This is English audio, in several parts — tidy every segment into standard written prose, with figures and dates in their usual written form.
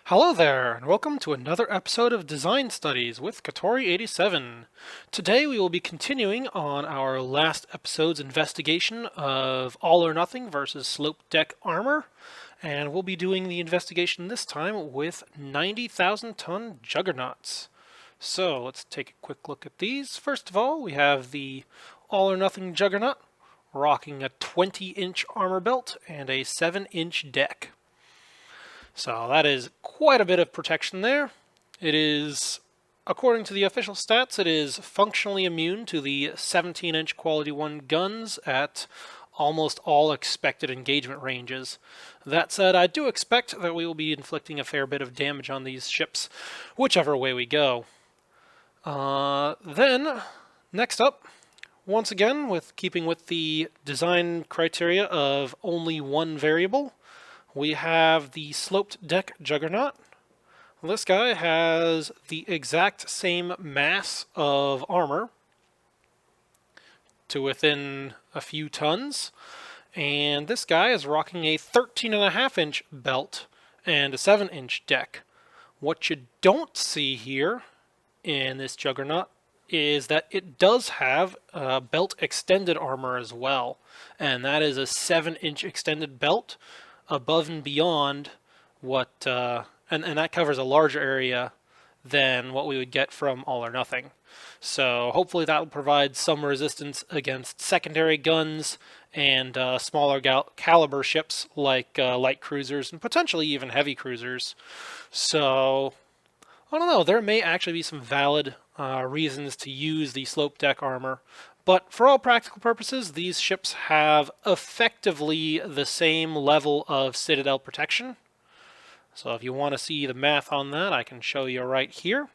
Hello there, and welcome to another episode of Design Studies with Katori87. Today we will be continuing on our last episode's investigation of All or Nothing versus Slope Deck Armor, and we'll be doing the investigation this time with 90,000-ton Juggernauts. So let's take a quick look at these. First of all, we have the All or Nothing Juggernaut, rocking a 20-inch armor belt and a 7-inch deck. So that is quite a bit of protection there. It is, according to the official stats, it is functionally immune to the 17-inch Quality 1 guns at almost all expected engagement ranges. That said, I do expect that we will be inflicting a fair bit of damage on these ships, whichever way we go. Then, next up, once again, keeping with the design criteria of only one variable, we have the sloped deck Juggernaut. This guy has the exact same mass of armor to within a few tons, and this guy is rocking a 13.5-inch belt and a 7-inch deck. What you don't see here in this Juggernaut is that it does have belt extended armor as well, and that is a 7-inch extended belt above and beyond what, and that covers a larger area than what we would get from All or Nothing. So hopefully that will provide some resistance against secondary guns and smaller caliber ships like light cruisers and potentially even heavy cruisers. So I don't know, there may actually be some valid reasons to use the slope deck armor, but for all practical purposes, these ships have effectively the same level of citadel protection. So if you want to see the math on that, I can show you right here.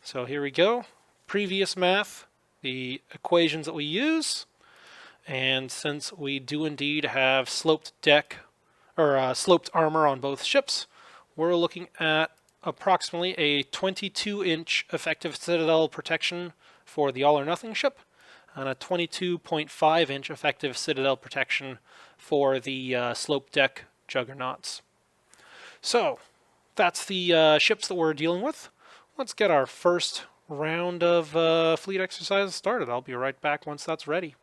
So here we go. Previous math, the equations that we use, and since we do indeed have sloped deck or sloped armor on both ships, we're looking at approximately a 22-inch effective citadel protection for the All or Nothing ship, and a 22.5-inch effective citadel protection for the slope deck Juggernauts. So that's the ships that we're dealing with. Let's get our first round of fleet exercises started. I'll be right back once that's ready.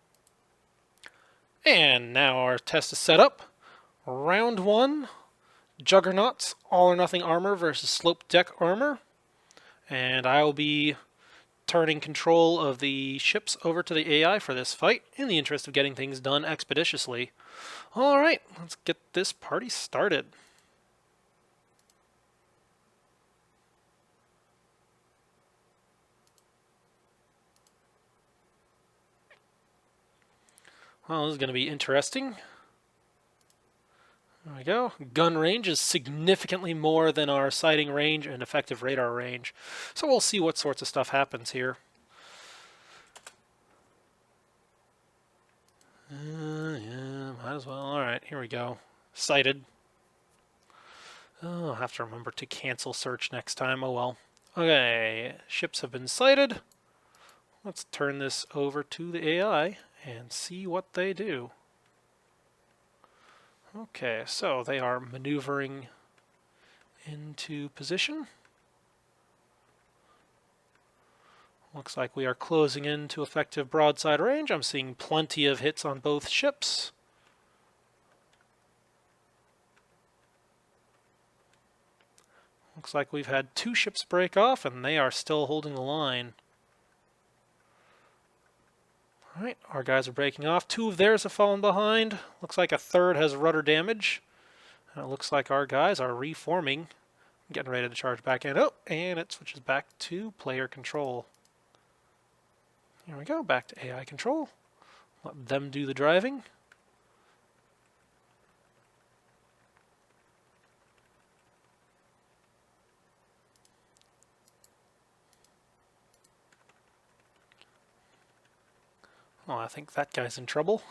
And now our test is set up. Round 1, Juggernauts All or Nothing armor versus slope deck armor. And I will be turning control of the ships over to the AI for this fight in the interest of getting things done expeditiously. Alright, let's get this party started. Well, this is going to be interesting. There we go. Gun range is significantly more than our sighting range and effective radar range. So we'll see what sorts of stuff happens here. Yeah, might as well. Alright, here we go. Sighted. Oh, I'll have to remember to cancel search next time. Oh well. Okay, ships have been sighted. Let's turn this over to the AI and see what they do. Okay, so they are maneuvering into position. Looks like we are closing into effective broadside range. I'm seeing plenty of hits on both ships. Looks like we've had 2 ships break off and they are still holding the line. Alright, our guys are breaking off. 2 of theirs have fallen behind. Looks like a third has rudder damage. And it looks like our guys are reforming. Getting ready to charge back in. Oh, and it switches back to player control. Here we go, back to AI control. Let them do the driving. Oh, I think that guy's in trouble.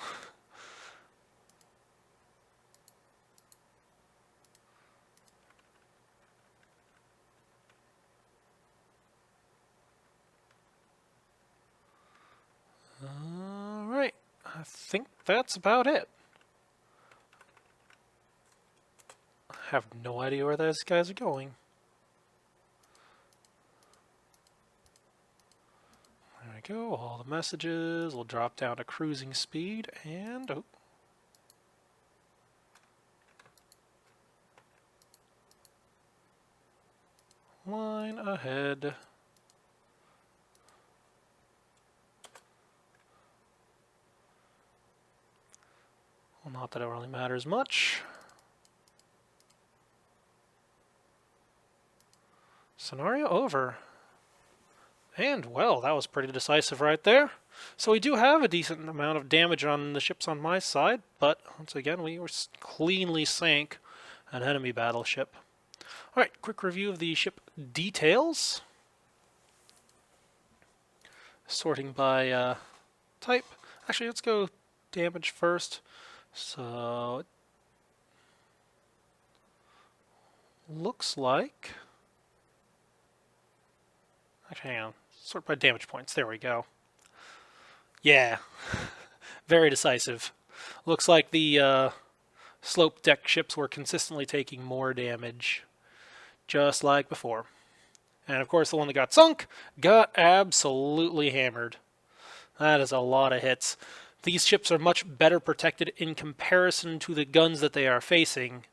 Alright, I think that's about it. have no idea where those guys are going. There we go, all the messages. We'll drop down to cruising speed and... oh. Line ahead. Well, not that it really matters much. Scenario over. And, well, that was pretty decisive right there. So we do have a decent amount of damage on the ships on my side, but once again, we were cleanly sank an enemy battleship. Alright, quick review of the ship details. Sorting by type. Actually, let's go damage first. So, it looks like... actually, hang on. Sort by damage points. There we go. Yeah. Very decisive. Looks like the slope deck ships were consistently taking more damage. Just like before. And of course, the one that got sunk got absolutely hammered. That is a lot of hits. These ships are much better protected in comparison to the guns that they are facing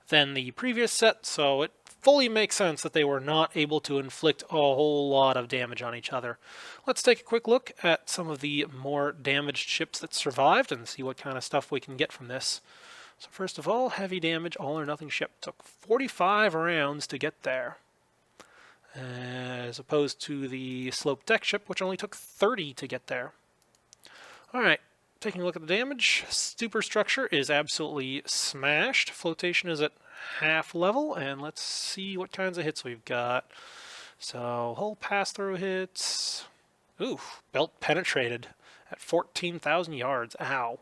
than the previous set, so it fully makes sense that they were not able to inflict a whole lot of damage on each other. Let's take a quick look at some of the more damaged ships that survived and see what kind of stuff we can get from this. So first of all, heavy damage, all or nothing ship. Took 45 rounds to get there. As opposed to the slope deck ship, which only took 30 to get there. Alright, taking a look at the damage. Superstructure is absolutely smashed. Flotation is at half level, and let's see what kinds of hits we've got. So, hull pass-through hits. Ooh, belt penetrated at 14,000 yards. Ow.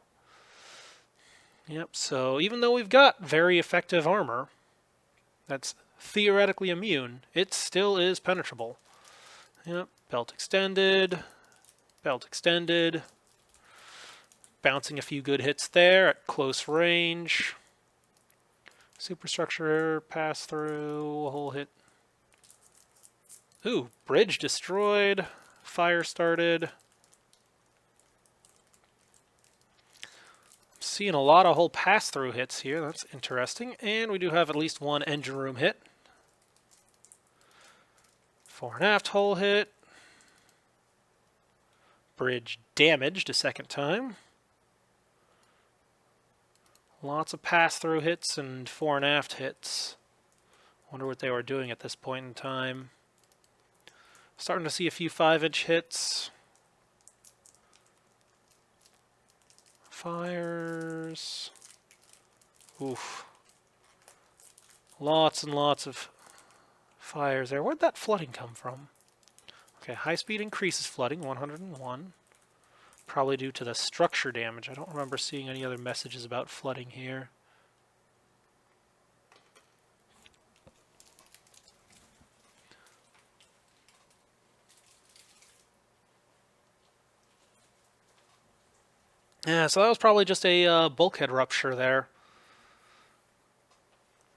Yep, so even though we've got very effective armor that's theoretically immune, it still is penetrable. Yep, belt extended, bouncing a few good hits there at close range. Superstructure, pass through, whole hit. Ooh, bridge destroyed, fire started. Seeing a lot of whole pass-through hits here. That's interesting. And we do have at least one engine room hit. Fore and aft hull hit. Bridge damaged a second time. Lots of pass-through hits and fore and aft hits. Wonder what they were doing at this point in time. Starting to see a few 5-inch hits. Fires. Oof. Lots and lots of fires there. Where'd that flooding come from? Okay, high speed increases flooding, 101. Probably due to the structure damage. I don't remember seeing any other messages about flooding here. Yeah, so that was probably just a bulkhead rupture there.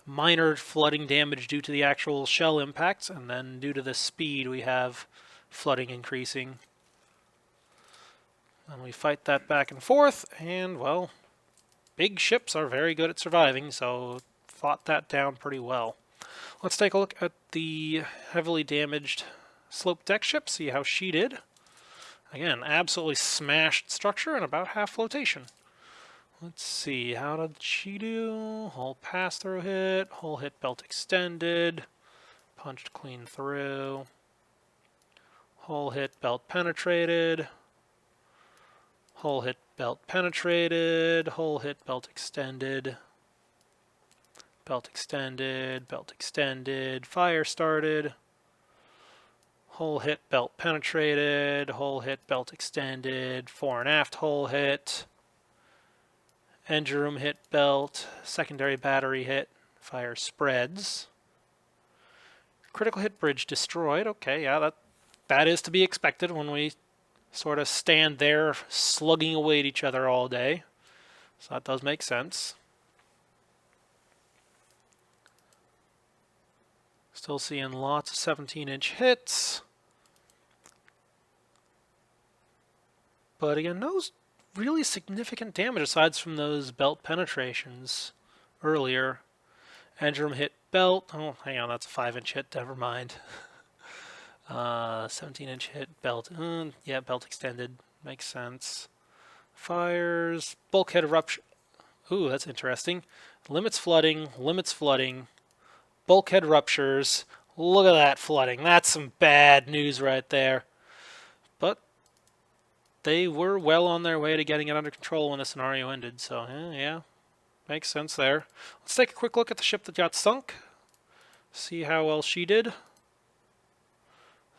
Minor flooding damage due to the actual shell impacts, and then due to the speed we have flooding increasing. And we fight that back and forth, and well, big ships are very good at surviving, so fought that down pretty well. Let's take a look at the heavily damaged slope deck ship, see how she did. Again, absolutely smashed structure and about half flotation. Let's see, how did she do? Hull pass-through hit, hull hit belt extended, punched clean through. Hull hit belt penetrated. Hull hit belt penetrated, hull hit belt extended. Belt extended, belt extended, fire started. Hull hit, belt penetrated, hull hit, belt extended, fore and aft hull hit, engine room hit belt, secondary battery hit, fire spreads. Critical hit bridge destroyed. Okay, yeah, that is to be expected when we sort of stand there slugging away at each other all day. So that does make sense. Still seeing lots of 17-inch hits. But again, no really significant damage aside from those belt penetrations earlier. Engine room hit belt. Oh, hang on, that's a 5-inch hit. Never mind. 17-inch hit belt. Yeah, belt extended. Makes sense. Fires. Bulkhead eruption. Ooh, that's interesting. Limits flooding. Limits flooding. Bulkhead ruptures. Look at that flooding. That's some bad news right there. But they were well on their way to getting it under control when the scenario ended. So, yeah, makes sense there. Let's take a quick look at the ship that got sunk. See how well she did.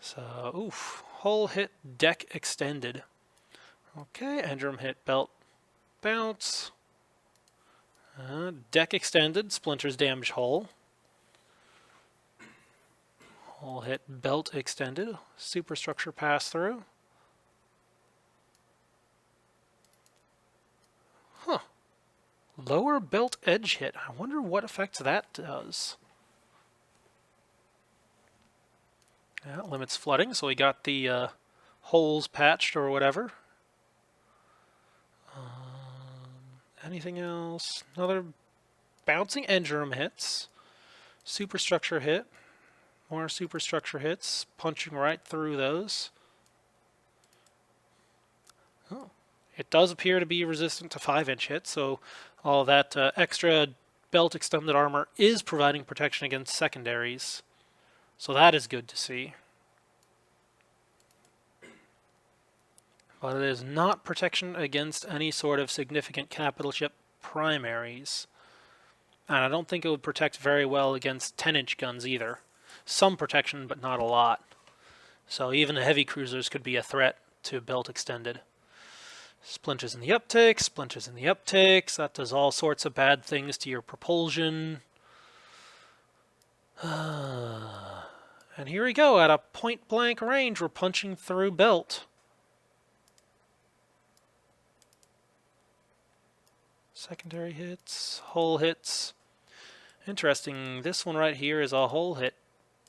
So, oof. Hull hit, deck extended. Okay, engine room hit, belt bounce. Deck extended, splinters damage hull. Hull hit, belt extended, superstructure pass through. Huh. Lower belt edge hit. I wonder what effect that does. Yeah, limits flooding, so we got the holes patched or whatever. Anything else? Another bouncing engine room hits. Superstructure hit. More superstructure hits. Punching right through those. Oh. It does appear to be resistant to 5-inch hits, so all that extra belt extended armor is providing protection against secondaries. So that is good to see. But it is not protection against any sort of significant capital ship primaries. And I don't think it would protect very well against 10-inch guns either. Some protection, but not a lot. So even the heavy cruisers could be a threat to belt extended. Splinters in the uptakes, splinters in the uptakes. That does all sorts of bad things to your propulsion. And here we go. At a point-blank range, we're punching through belt. Secondary hits, hull hits. Interesting, this one right here is a hull hit,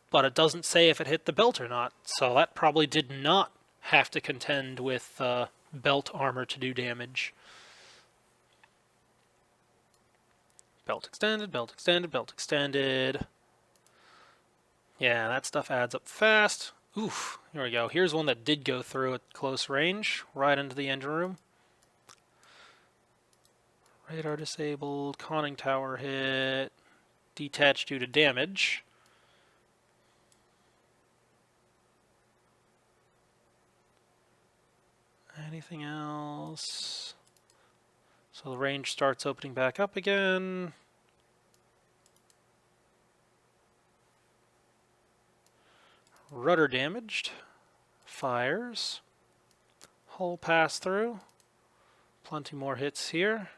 but it doesn't say if it hit the belt or not, so that probably did not have to contend with belt armor to do damage. Belt extended, belt extended, belt extended. Yeah, that stuff adds up fast. Oof, here we go. Here's one that did go through at close range, right into the engine room. Radar disabled, conning tower hit, detached due to damage. Anything else? So the range starts opening back up again. Rudder damaged. Fires. Hull pass through. Plenty more hits here.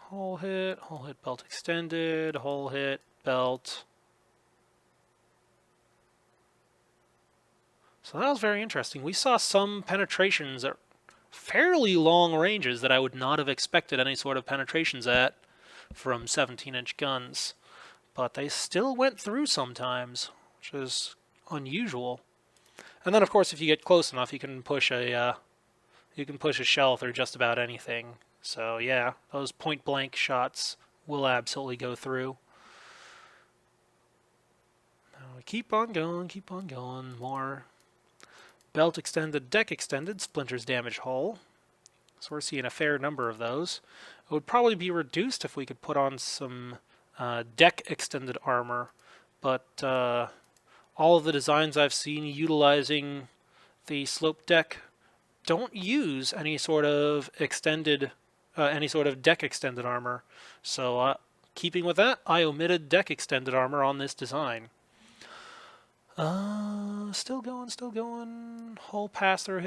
Hull hit belt extended, hull hit, belt. So that was very interesting. We saw some penetrations at fairly long ranges that I would not have expected any sort of penetrations at from 17-inch guns. But they still went through sometimes, which is unusual. And then, of course, if you get close enough, you can push a shell through just about anything. So yeah, those point-blank shots will absolutely go through. Now we keep on going. More belt extended, deck extended, splinters damage hull. So we're seeing a fair number of those. It would probably be reduced if we could put on some deck extended armor, but all of the designs I've seen utilizing the slope deck don't use any sort of deck extended armor. So keeping with that, I omitted deck extended armor on this design. Still going. Hull pass-through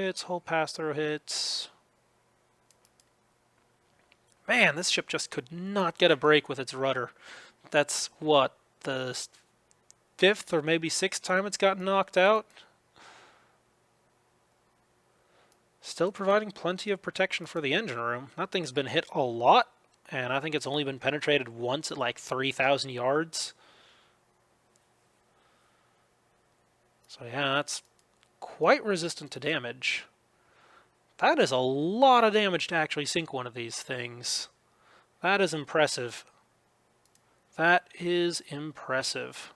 hits. Man, this ship just could not get a break with its rudder. That's what, the 5th or maybe 6th time it's gotten knocked out? Still providing plenty of protection for the engine room. That thing's been hit a lot, and I think it's only been penetrated once at like 3,000 yards. So yeah, that's quite resistant to damage. That is a lot of damage to actually sink one of these things. That is impressive. That is impressive.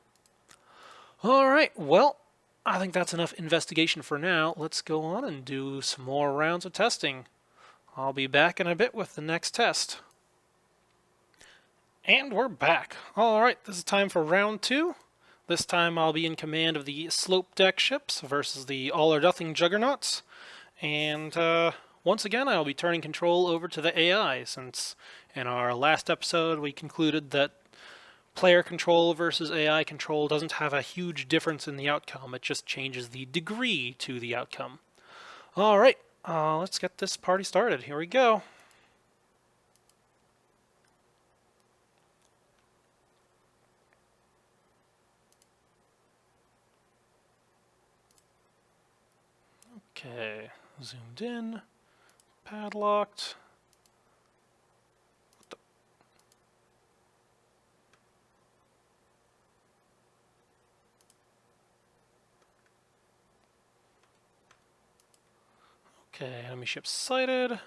Alright, well, I think that's enough investigation for now. Let's go on and do some more rounds of testing. I'll be back in a bit with the next test. And we're back. Alright, this is time for round 2. This time I'll be in command of the slope deck ships versus the all-or-nothing Juggernauts. And once again, I'll be turning control over to the AI, since in our last episode we concluded that player control versus AI control doesn't have a huge difference in the outcome. It just changes the degree to the outcome. Alright, let's get this party started. Here we go. Okay, zoomed in, padlocked. Okay, enemy ship sighted.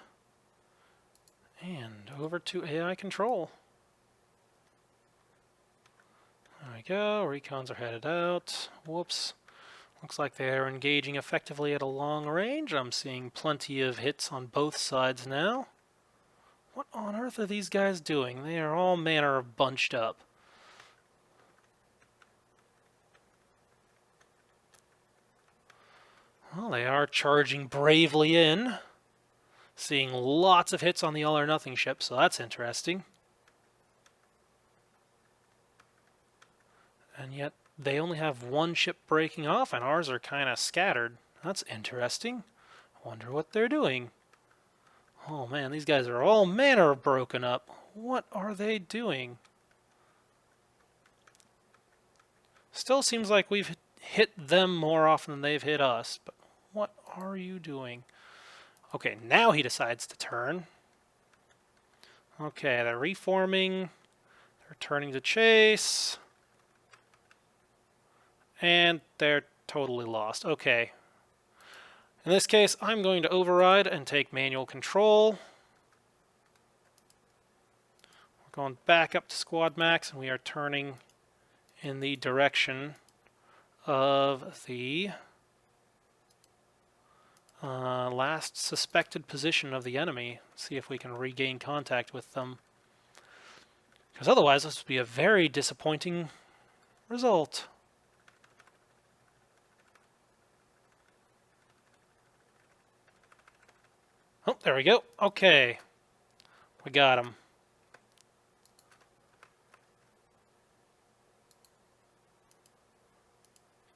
And over to AI control. There we go, recons are headed out. Whoops. Looks like they're engaging effectively at a long range. I'm seeing plenty of hits on both sides now. What on earth are these guys doing? They are all manner of bunched up. Well, they are charging bravely in. Seeing lots of hits on the all-or-nothing ship, so that's interesting. And yet, they only have one ship breaking off, and ours are kind of scattered. That's interesting. I wonder what they're doing. Oh man, these guys are all manner of broken up. What are they doing? Still seems like we've hit them more often than they've hit us, but what are you doing? Okay, now he decides to turn. Okay, they're reforming. They're turning to chase. And they're totally lost. Okay. In this case, I'm going to override and take manual control. We're going back up to squad max, and we are turning in the direction of the last suspected position of the enemy. See if we can regain contact with them. Because otherwise, this would be a very disappointing result. Oh, there we go. Okay. We got him.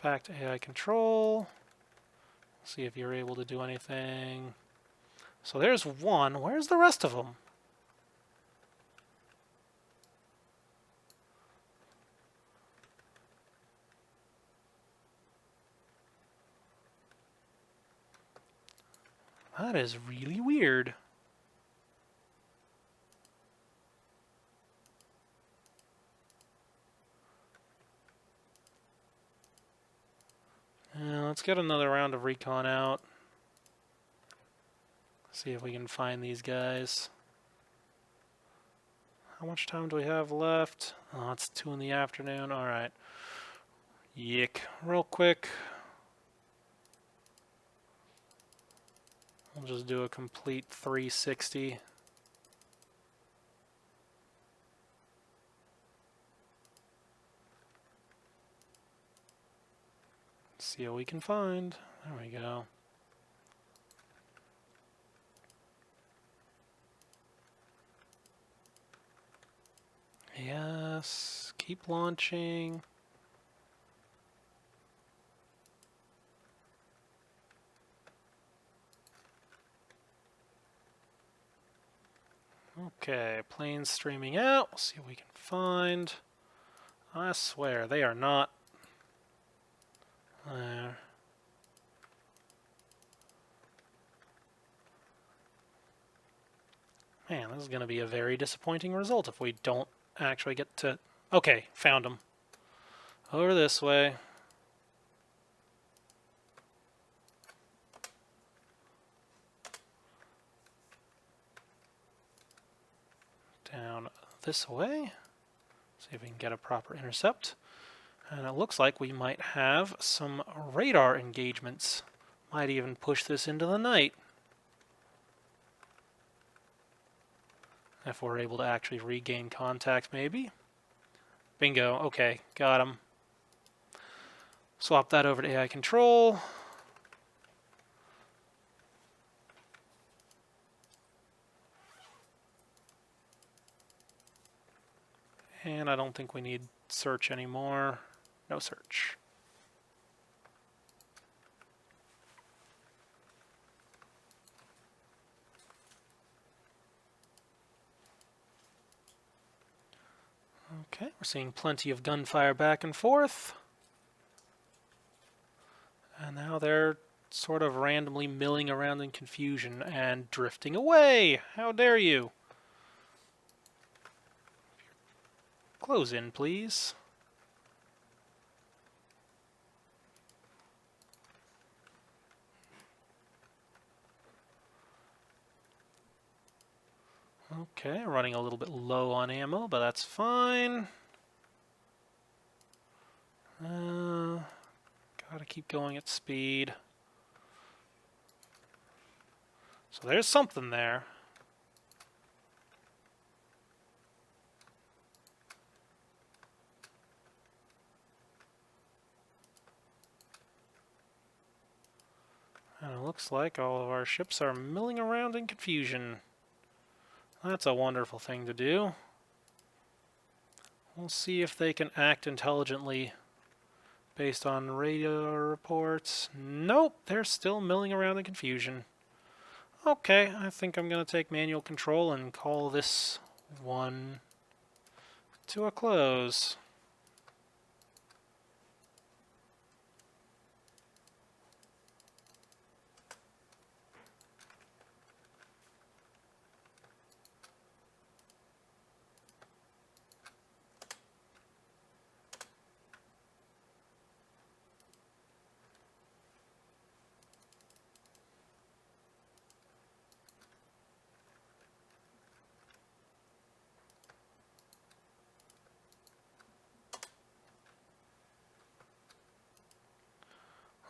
Back to AI control. See if you're able to do anything. So there's one. Where's the rest of them? That is really weird. Let's get another round of recon out. See if we can find these guys. How much time do we have left? Oh, it's 2 in the afternoon. Alright. Yick. Real quick. We'll just do a complete 360. See what we can find. There we go. Yes. Keep launching. Okay, planes streaming out. We'll see what we can find. I swear, they are not there. Man, this is going to be a very disappointing result if we don't actually get to... Okay, found him. Over this way. Down this way. See if we can get a proper intercept. And it looks like we might have some radar engagements. Might even push this into the night. If we're able to actually regain contact, maybe. Bingo. Okay, got him. Swap that over to AI control. And I don't think we need search anymore. No search. Okay, we're seeing plenty of gunfire back and forth. And now they're sort of randomly milling around in confusion and drifting away. How dare you? Close in, please. Okay, running a little bit low on ammo, but that's fine. Gotta keep going at speed. So there's something there. And it looks like all of our ships are milling around in confusion. That's a wonderful thing to do. We'll see if they can act intelligently based on radar reports. Nope, they're still milling around in confusion. Okay, I think I'm going to take manual control and call this one to a close.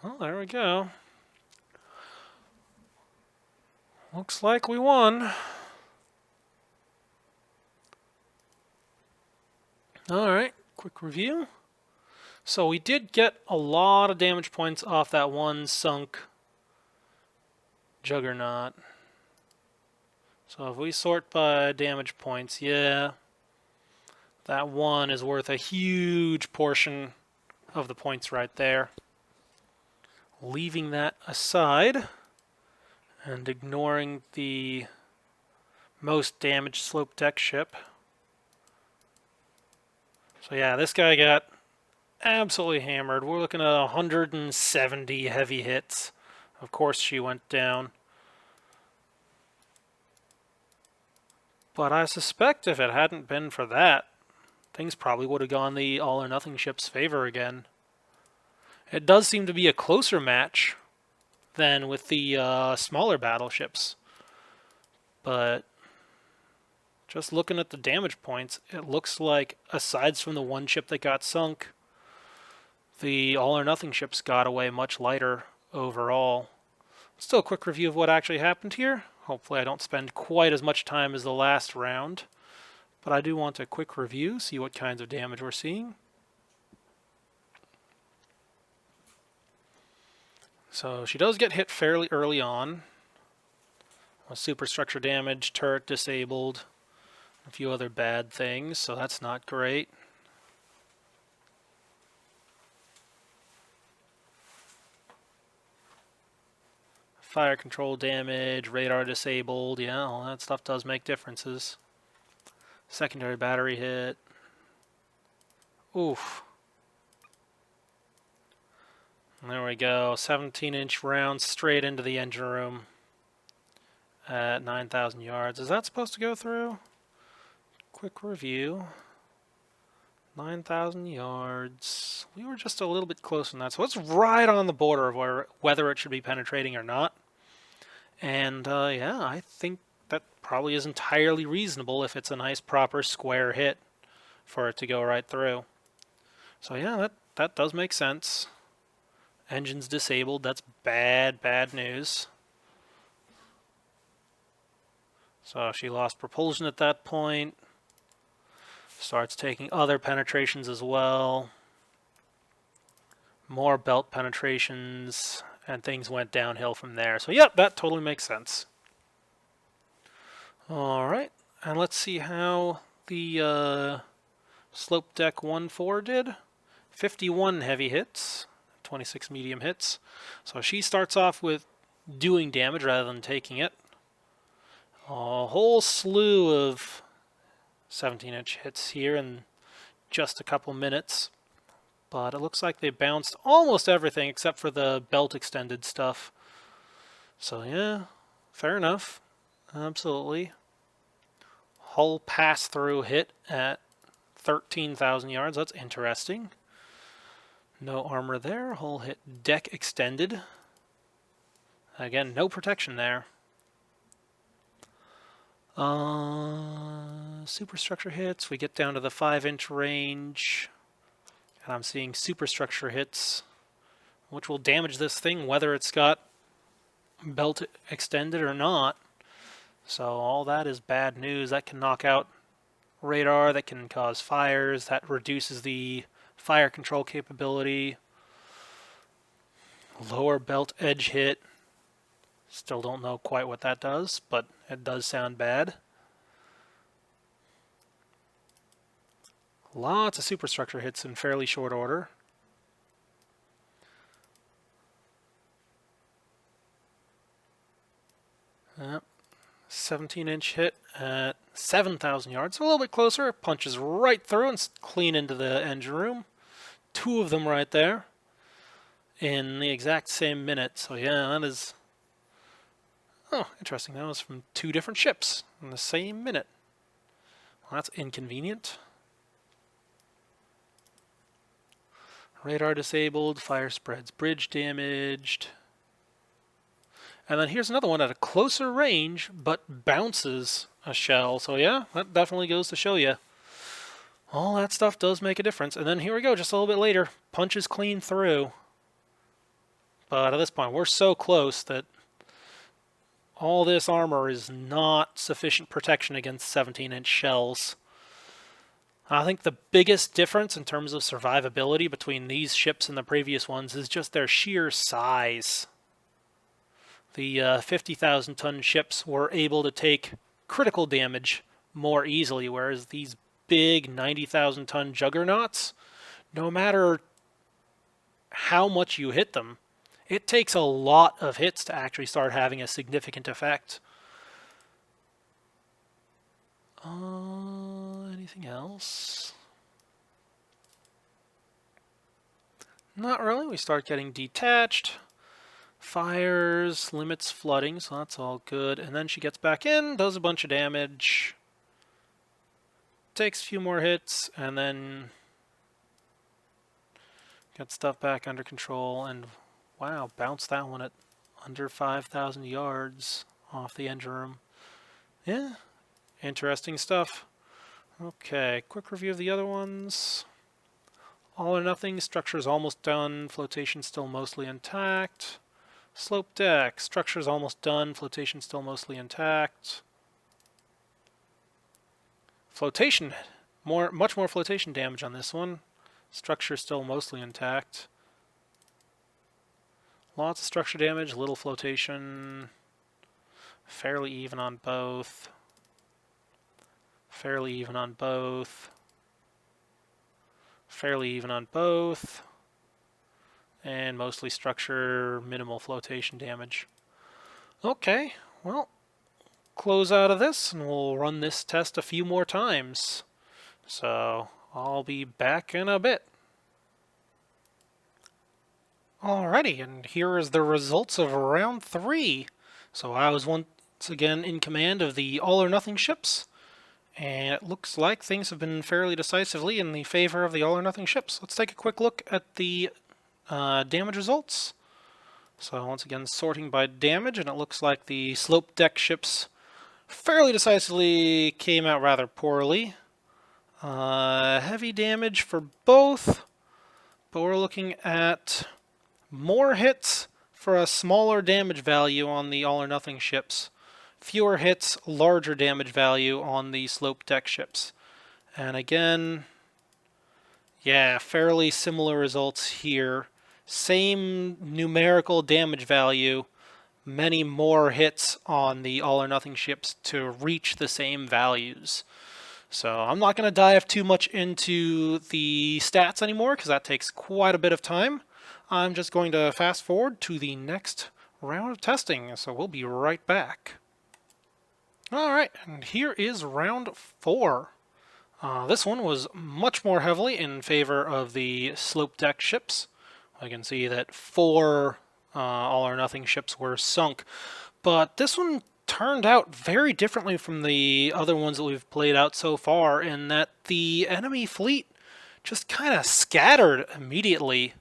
Well, there we go. Looks like we won. Alright, quick review. So we did get a lot of damage points off that one sunk Juggernaut. So if we sort by damage points, yeah, that one is worth a huge portion of the points right there. Leaving that aside and ignoring the most damaged slope deck ship. So yeah, this guy got absolutely hammered. We're looking at 170 heavy hits. Of course she went down. But I suspect if it hadn't been for that, things probably would have gone the all or nothing ship's favor again. It does seem to be a closer match than with the smaller battleships. But just looking at the damage points, it looks like, aside from the one ship that got sunk, the all or nothing ships got away much lighter overall. Still a quick review of what actually happened here. Hopefully I don't spend quite as much time as the last round. But I do want a quick review, see what kinds of damage we're seeing. So she does get hit fairly early on. Superstructure damage, turret disabled, a few other bad things, so that's not great. Fire control damage, radar disabled, yeah, all that stuff does make differences. Secondary battery hit. Oof. There we go, 17-inch rounds straight into the engine room. at 9,000 yards. Is that supposed to go through? Quick review. 9,000 yards. We were just a little bit close on that, so it's right on the border of whether it should be penetrating or not. And yeah, I think that probably is entirely reasonable if it's a nice proper square hit for it to go right through. So yeah, that does make sense. Engine's disabled. That's bad news. So she lost propulsion at that point. Starts taking other penetrations as well. More belt penetrations, and things went downhill from there. So yep, that totally makes sense. Alright, and let's see how the slope deck 1-4 did. 51 heavy hits, 26 medium hits. So she starts off with doing damage rather than taking it. A whole slew of 17-inch hits here in just a couple minutes. But it looks like they bounced almost everything except for the belt extended stuff. So yeah, fair enough. Absolutely. Hull pass-through hit at 13,000 yards. That's interesting. No armor there. Hull hit deck extended. Again, no protection there. Superstructure hits. We get down to the 5-inch range. And I'm seeing superstructure hits, which will damage this thing whether it's got belt extended or not. So all that is bad news. That can knock out radar, that can cause fires, that reduces the fire control capability. Lower belt edge hit. Still don't know quite what that does, but it does sound bad. Lots of superstructure hits in fairly short order. Yep. 17-inch hit at 7,000 yards, so a little bit closer. It punches right through and clean into the engine room. 2 of them right there in the exact same minute. So yeah, that is... Oh, interesting. That was from 2 different ships in the same minute. Well, that's inconvenient. Radar disabled, fire spreads, bridge damaged. And then here's another one at a closer range, but bounces a shell. So yeah, that definitely goes to show you. All that stuff does make a difference. And then here we go, just a little bit later. Punches clean through. But at this point, we're so close that all this armor is not sufficient protection against 17-inch shells. I think the biggest difference in terms of survivability between these ships and the previous ones is just their sheer size. The 50,000-ton ships were able to take critical damage more easily, whereas these big 90,000-ton Juggernauts, no matter how much you hit them, it takes a lot of hits to actually start having a significant effect. Anything else? Not really. We start getting detached. Fires, limits flooding, so that's all good. And then she gets back in, does a bunch of damage. Takes a few more hits, and then gets stuff back under control. And wow, bounced that one at under 5,000 yards off the engine room. Yeah, interesting stuff. Okay, quick review of the other ones. All or nothing, structure's almost done, flotation still mostly intact. Slope deck, structure's almost done, flotation still mostly intact. Flotation, much more flotation damage on this one. Structure still mostly intact. Lots of structure damage, little flotation. Fairly even on both. Fairly even on both. Fairly even on both. And mostly structure, minimal flotation damage. Okay, well, close out of this and we'll run this test a few more times. So I'll be back in a bit. Alrighty, and here is the results of round 3. So I was It's again in command of the All or Nothing ships, and it looks like things have been fairly decisively in the favor of the All or Nothing ships. Let's take a quick look at the damage results. So once again, sorting by damage, and it looks like the slope deck ships fairly decisively came out rather poorly. Heavy damage for both, but we're looking at more hits for a smaller damage value on the All or Nothing ships. Fewer hits, larger damage value on the slope deck ships. And again, yeah, fairly similar results here. Same numerical damage value, many more hits on the All or Nothing ships to reach the same values. So I'm not going to dive too much into the stats anymore because that takes quite a bit of time. I'm just going to fast forward to the next round of testing, so we'll be right back. Alright, and here is round 4. This one was much more heavily in favor of the slope deck ships. I can see that 4 All or Nothing ships were sunk, but this one turned out very differently from the other ones that we've played out so far, in that the enemy fleet just kind of scattered immediately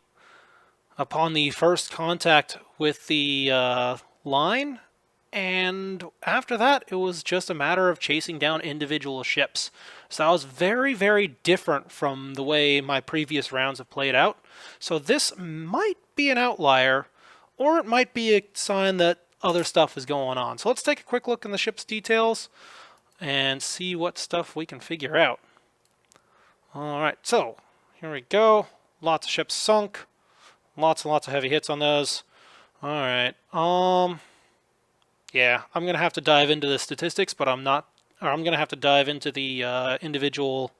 upon the first contact with the line, and after that it was just a matter of chasing down individual ships. So that was very, very different from the way my previous rounds have played out. So this might be an outlier, or it might be a sign that other stuff is going on. So let's take a quick look in the ship's details and see what stuff we can figure out. Alright, so here we go. Lots of ships sunk. Lots and lots of heavy hits on those. Alright, yeah, I'm going to have to dive into the statistics, but I'm going to have to dive into the individual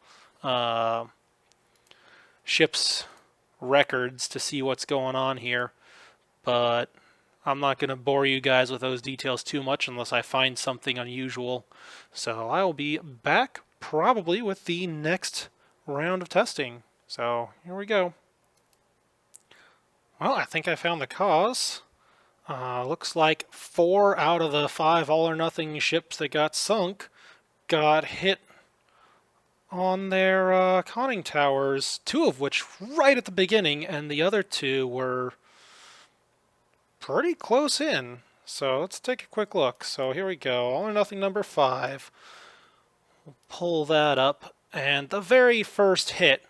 ships' records to see what's going on here. But I'm not going to bore you guys with those details too much unless I find something unusual. So I will be back probably with the next round of testing. So here we go. Well, I think I found the cause. Looks like 4 out of the 5 All or Nothing ships that got sunk got hit on their conning towers, 2 of which right at the beginning, and the other 2 were pretty close in. So let's take a quick look. So here we go, All or Nothing number 5. We'll pull that up, and the very first hit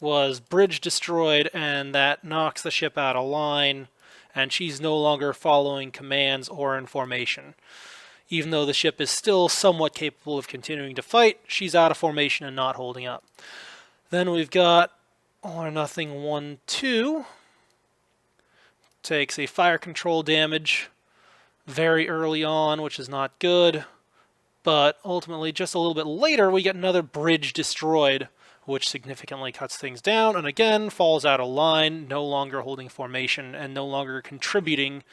was bridge destroyed, and that knocks the ship out of line, and she's no longer following commands or in formation. Even though the ship is still somewhat capable of continuing to fight, she's out of formation and not holding up. Then we've got All or Nothing 1-2. Takes a fire control damage very early on, which is not good. But ultimately, just a little bit later, we get another bridge destroyed, which significantly cuts things down, and again falls out of line, no longer holding formation, and no longer contributing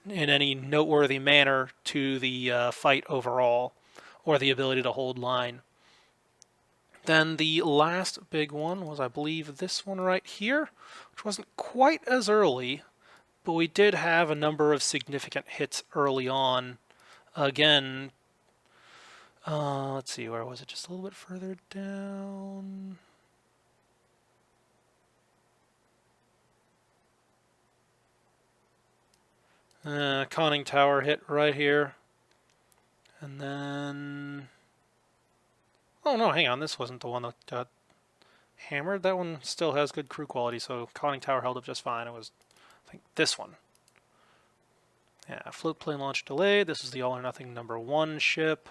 in any noteworthy manner to the fight overall, or the ability to hold line. Then the last big one was, I believe, this one right here, which wasn't quite as early, but we did have a number of significant hits early on. Again, let's see, where was it? Just a little bit further down. Conning tower hit right here. And then... oh no, hang on, this wasn't the one that got hammered. That one still has good crew quality, so conning tower held up just fine. It was, I think, this one. Yeah, float plane launch delayed. This is the All or Nothing number 1 ship.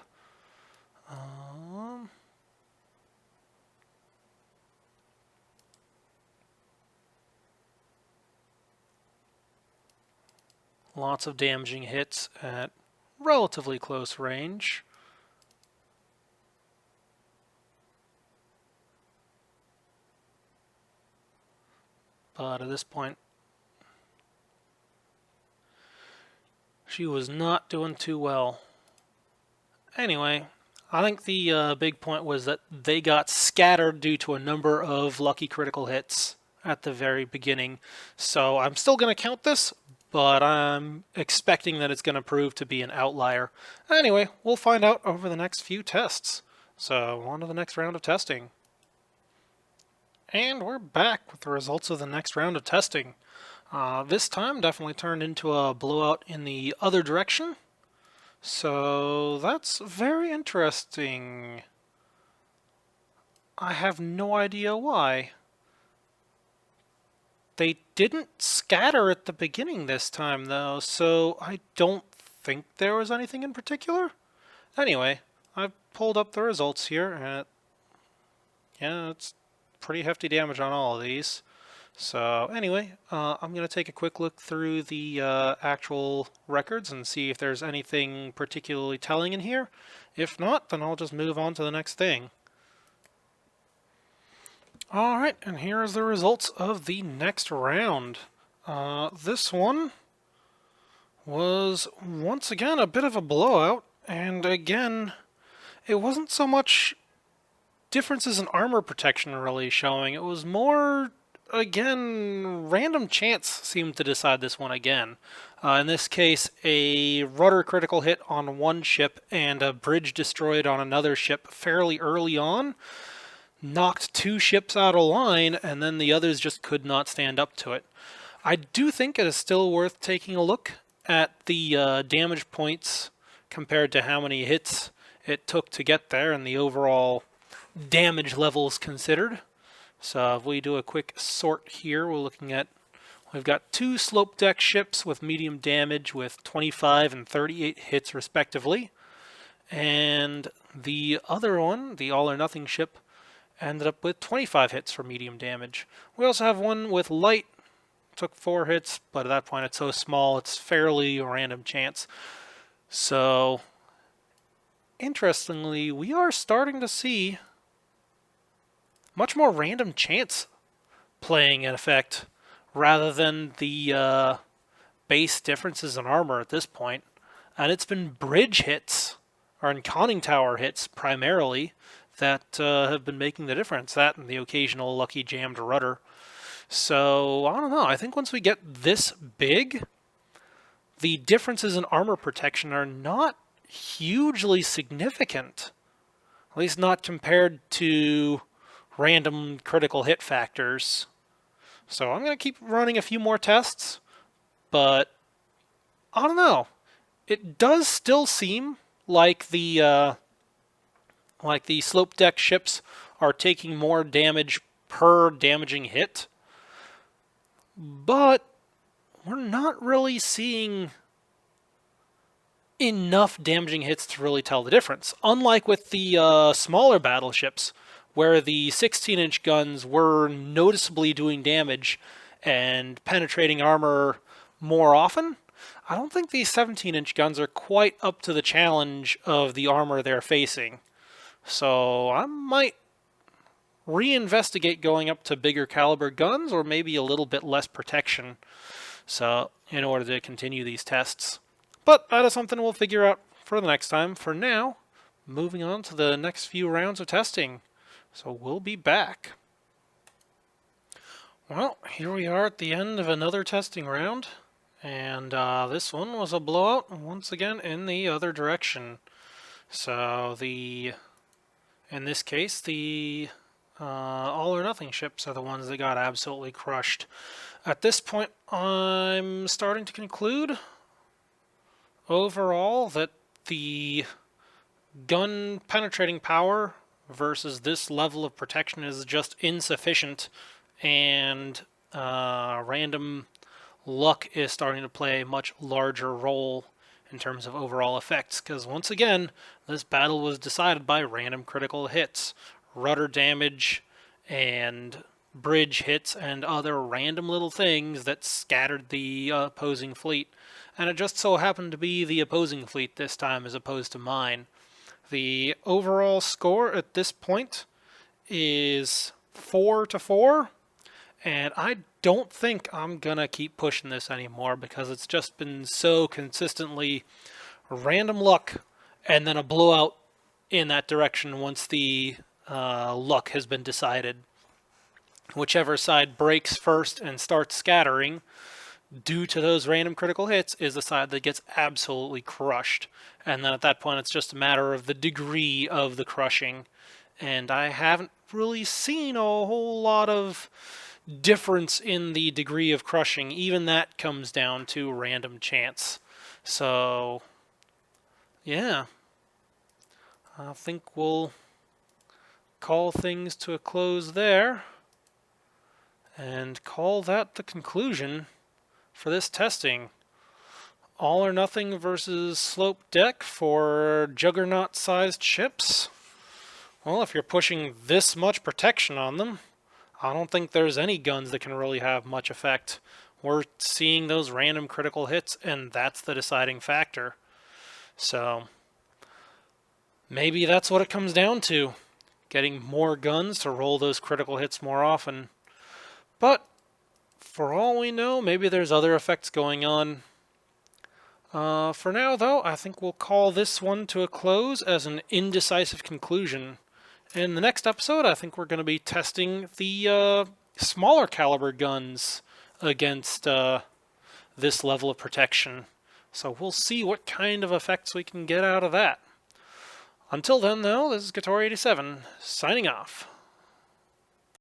Lots of damaging hits at relatively close range. But at this point, she was not doing too well. Anyway, I think the big point was that they got scattered due to a number of lucky critical hits at the very beginning. So I'm still going to count this, but I'm expecting that it's going to prove to be an outlier. Anyway, we'll find out over the next few tests. So, on to the next round of testing. And we're back with the results of the next round of testing. This time definitely turned into a blowout in the other direction. So that's very interesting. I have no idea why. They didn't scatter at the beginning this time, though, so I don't think there was anything in particular. Anyway, I've pulled up the results here, and yeah, it's pretty hefty damage on all of these. So anyway, I'm going to take a quick look through the actual records and see if there's anything particularly telling in here. If not, then I'll just move on to the next thing. Alright, and here is the results of the next round. This one was once again a bit of a blowout, and again, it wasn't so much differences in armor protection really showing, it was more, again, random chance seemed to decide this one again. In this case, a rudder critical hit on one ship and a bridge destroyed on another ship fairly early on knocked two ships out of line, and then the others just could not stand up to it. I do think it is still worth taking a look at the damage points compared to how many hits it took to get there and the overall damage levels considered. So if we do a quick sort here, we've got two slope deck ships with medium damage with 25 and 38 hits respectively. And the other one, the all or nothing ship, ended up with 25 hits for medium damage. We also have one with light, took 4 hits, but at that point it's so small it's fairly a random chance. So, interestingly, we are starting to see much more random chance playing in effect rather than the base differences in armor at this point. And it's been bridge hits, or conning tower hits primarily, that have been making the difference. That and the occasional lucky jammed rudder. So, I don't know. I think once we get this big, the differences in armor protection are not hugely significant. At least not compared to random critical hit factors. So I'm going to keep running a few more tests, but I don't know. It does still seem like the slope deck ships are taking more damage per damaging hit, but we're not really seeing enough damaging hits to really tell the difference. Unlike with the smaller battleships, where the 16-inch guns were noticeably doing damage and penetrating armor more often, I don't think these 17-inch guns are quite up to the challenge of the armor they're facing. So I might reinvestigate going up to bigger caliber guns or maybe a little bit less protection, so in order to continue these tests. But that is something we'll figure out for the next time. For now, moving on to the next few rounds of testing. So we'll be back. Well, here we are at the end of another testing round, and this one was a blowout once again in the other direction. So in this case, the all or nothing ships are the ones that got absolutely crushed. At this point, I'm starting to conclude overall that the gun penetrating power versus this level of protection is just insufficient, and random luck is starting to play a much larger role in terms of overall effects, because once again, this battle was decided by random critical hits, rudder damage, and bridge hits, and other random little things that scattered the opposing fleet. And it just so happened to be the opposing fleet this time as opposed to mine. The overall score at this point is 4-4, and I don't think I'm gonna keep pushing this anymore because it's just been so consistently random luck and then a blowout in that direction once the luck has been decided. Whichever side breaks first and starts scattering due to those random critical hits is the side that gets absolutely crushed. And then at that point, it's just a matter of the degree of the crushing. And I haven't really seen a whole lot of difference in the degree of crushing. Even that comes down to random chance. So, yeah, I think we'll call things to a close there and call that the conclusion for this testing. All or nothing versus slope deck for Juggernaut-sized ships. Well, if you're pushing this much protection on them, I don't think there's any guns that can really have much effect. We're seeing those random critical hits, and that's the deciding factor. So, maybe that's what it comes down to. Getting more guns to roll those critical hits more often. But, for all we know, maybe there's other effects going on. For now, though, I think we'll call this one to a close as an indecisive conclusion. In the next episode, I think we're going to be testing the smaller caliber guns against this level of protection. So we'll see what kind of effects we can get out of that. Until then, though, this is Guitar87, signing off.